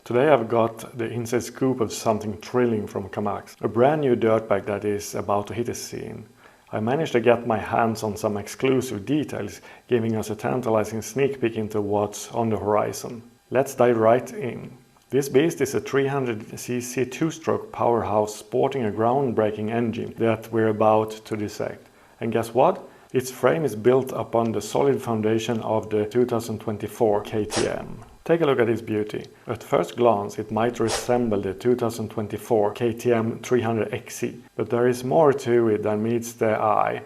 Today I've got the inside scoop of something thrilling from Kamax, a brand new dirt bike that is about to hit the scene. I managed to get my hands on some exclusive details, giving us a tantalizing sneak peek into what's on the horizon. Let's dive right in. This beast is a 300cc two-stroke powerhouse sporting a groundbreaking engine that we're about to dissect. And guess what? Its frame is built upon the solid foundation of the 2024 KTM. Take a look at this beauty. At first glance it might resemble the 2024 KTM 300XC, but there is more to it than meets the eye.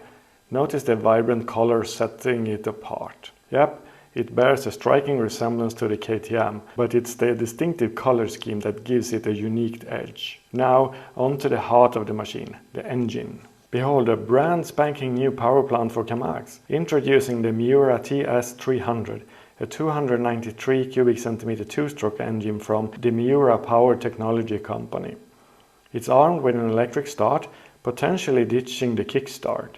Notice the vibrant colors setting it apart. Yep, it bears a striking resemblance to the KTM, but it's the distinctive color scheme that gives it a unique edge. Now onto the heart of the machine, the engine. Behold, a brand spanking new power plant for Kamax, introducing the Miura TS300, a 293 cubic centimeter two-stroke engine from the Miura Power Technology company. It's armed with an electric start, potentially ditching the kickstart,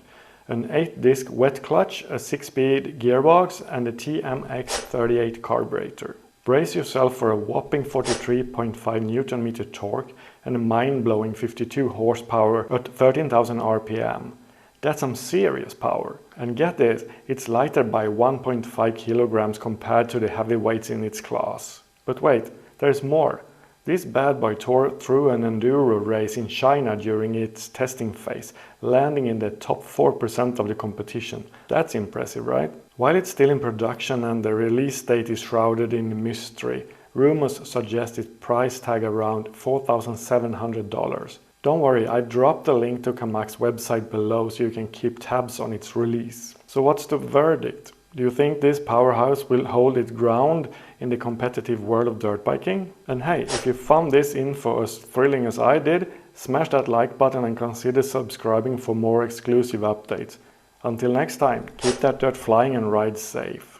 an 8-disc wet clutch, a 6-speed gearbox and a TMX38 carburetor. Brace yourself for a whopping 43.5 Nm torque and a mind-blowing 52 horsepower at 13,000 RPM. That's some serious power. And get this, it's lighter by 1.5 kilograms compared to the heavyweights in its class. But wait, there's more. This bad boy tore through an enduro race in China during its testing phase, landing in the top 4% of the competition. That's impressive, right? While it's still in production and the release date is shrouded in mystery, rumors suggest its price tag around $4,700. Don't worry, I dropped the link to Kamax website below so you can keep tabs on its release. So what's the verdict? Do you think this powerhouse will hold its ground in the competitive world of dirt biking? And hey, if you found this info as thrilling as I did, smash that like button and consider subscribing for more exclusive updates. Until next time, keep that dirt flying and ride safe.